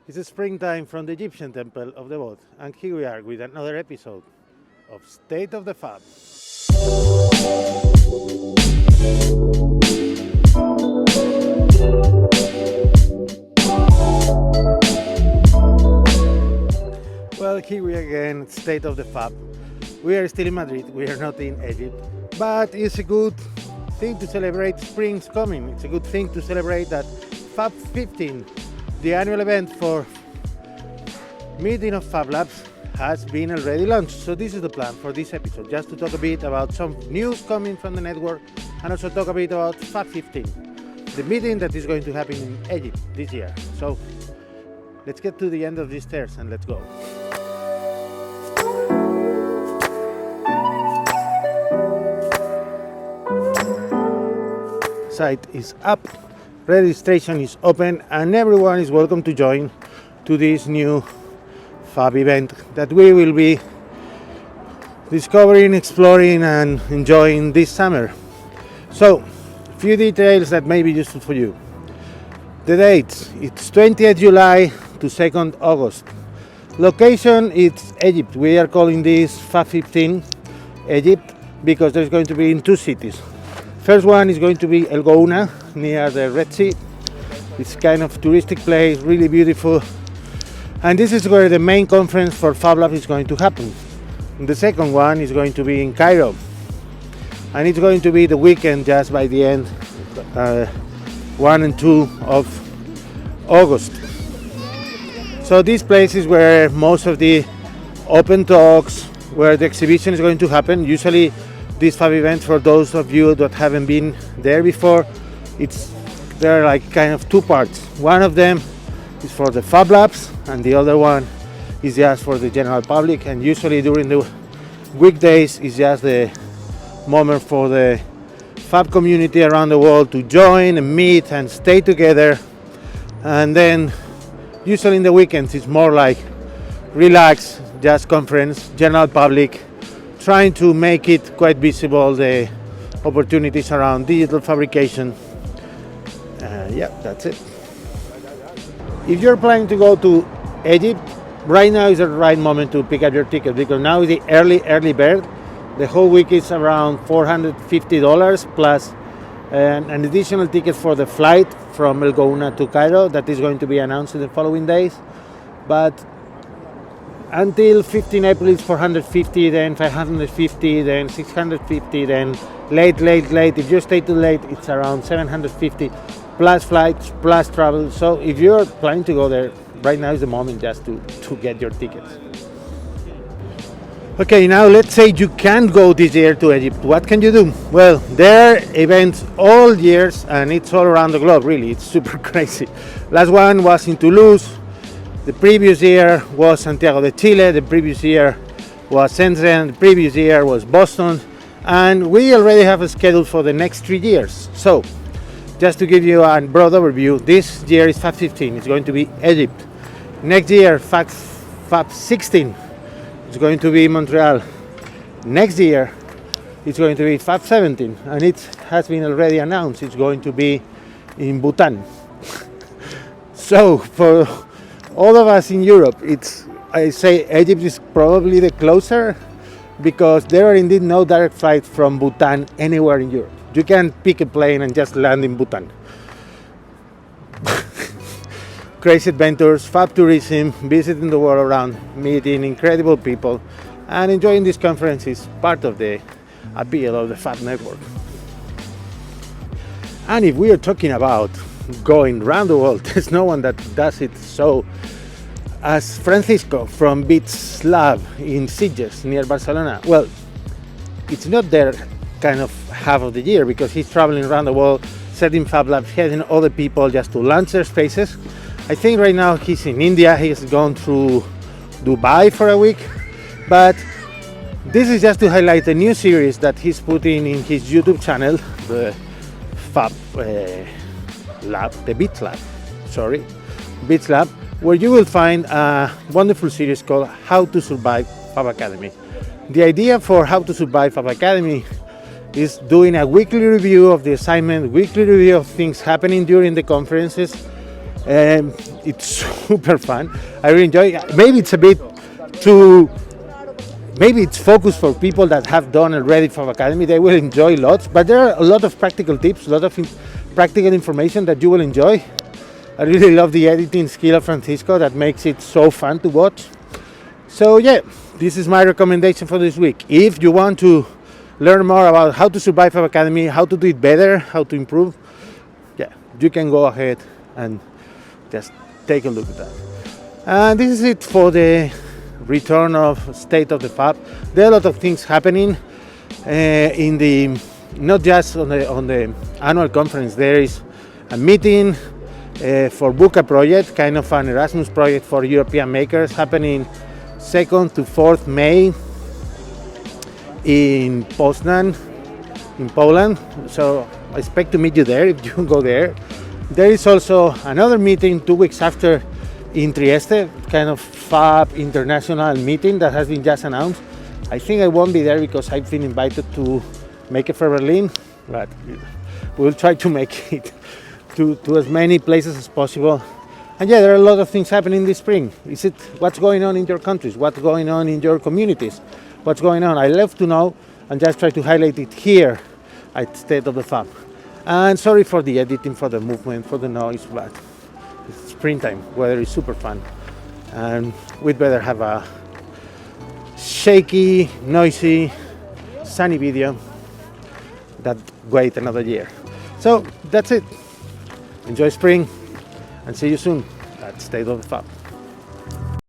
It's springtime from the Egyptian temple of the boat, and here we are with another episode of State of the Fab. Well, here we are again, State of the Fab. We are still in Madrid, we are not in Egypt, but it's a good thing to celebrate spring's coming. It's a good thing to celebrate that Fab15, the annual event for meeting of Fab Labs, has been already launched. So this is the plan for this episode, just to talk a bit about some news coming from the network and also talk a bit about Fab15, the meeting that is going to happen in Egypt this year. So let's get to the end of these stairs and let's go. Site is up, registration is open, and everyone is welcome to join to this new Fab event that we will be discovering, exploring and enjoying this summer. So, a few details that may be useful for you. The dates, it's 20th July to 2nd August. Location, it's Egypt. We are calling this Fab15 Egypt because there's going to be in two cities. First one is going to be El Gouna, near the Red Sea. It's kind of touristic place, really beautiful. And this is where the main conference for Fab Lab is going to happen. And the second one is going to be in Cairo. And it's going to be the weekend just by the end, 1 and 2 of August. So this place is where most of the open talks, where the exhibition is going to happen. Usually this Fab event, for those of you that haven't been there before, there are like kind of two parts. One of them is for the Fab Labs and the other one is just for the general public, and usually during the weekdays is just the moment for the Fab community around the world to join and meet and stay together. And then usually in the weekends it's more like relax, just conference, general public, trying to make it quite visible, the opportunities around digital fabrication. Yeah, that's it. If you're planning to go to Egypt, right now is the right moment to pick up your ticket because now is the early bird. The whole week is around $450 plus an additional ticket for the flight from El Gouna to Cairo that is going to be announced in the following days. But until 15 April it's 450, then 550, then 650, then late. If you stay too late, it's around 750 plus flights, plus travel. So if you're planning to go there, right now is the moment just to get your tickets. Okay, now let's say you can't go this year to Egypt. What can you do? Well, there are events all years and it's all around the globe, really. It's super crazy. Last one was in Toulouse. The previous year was Santiago de Chile, the previous year was Shenzhen, the previous year was Boston, and we already have a schedule for the next 3 years. So, just to give you a broad overview, this year is Fab15, it's going to be Egypt. Next year, Fab16, it's going to be Montreal. Next year, it's going to be Fab17, and it has been already announced, it's going to be in Bhutan. So, for all of us in Europe, I say Egypt is probably the closer because there are indeed no direct flight from Bhutan anywhere in Europe. You can pick a plane and just land in Bhutan. Crazy adventures, Fab tourism, visiting the world around, meeting incredible people, and enjoying this conference is part of the appeal of the Fab network. And if we are talking about going around the world, there's no one that does it so as Francisco from Beats Lab in Sitges near Barcelona. Well, it's not there kind of half of the year because he's traveling around the world, setting Fab Labs, helping other people just to launch their spaces. I think right now he's in India, he's gone through Dubai for a week, but this is just to highlight a new series that he's putting in his YouTube channel, the Fab Lab, the Beats Lab, where you will find a wonderful series called How to Survive Fab Academy. The idea for How to Survive Fab Academy is doing a weekly review of the assignment, weekly review of things happening during the conferences, It's super fun. I really enjoy it. Maybe it's a bit too, maybe it's focused for people that have done already Fab Academy. They will enjoy lots, but there are a lot of practical tips, a lot of practical information that you will enjoy. I really love the editing skill of Francisco that makes it so fun to watch. So yeah, this is my recommendation for this week. If you want to learn more about how to survive Fab Academy, how to do it better, how to improve, yeah, you can go ahead and just take a look at that. And this is it for the return of State of the Fab. There are a lot of things happening in the, not just on the annual conference. There is a meeting for Vulca project, kind of an Erasmus project for European makers, happening 2nd to 4th May in Poznan, in Poland. So I expect to meet you there if you go there. There is also another meeting 2 weeks after in Trieste, kind of Fab international meeting that has been just announced. I think I won't be there because I've been invited to make it for Berlin, but we'll try to make it to as many places as possible. And yeah, there are a lot of things happening this spring. Is it what's going on in your countries? What's going on in your communities? What's going on? I love to know and just try to highlight it here at State of the Fab. And sorry for the editing, for the movement, for the noise, but it's springtime. Weather is super fun. And we'd better have a shaky, noisy, sunny video that wait another year. So that's it. Enjoy spring and see you soon at State of the Fab.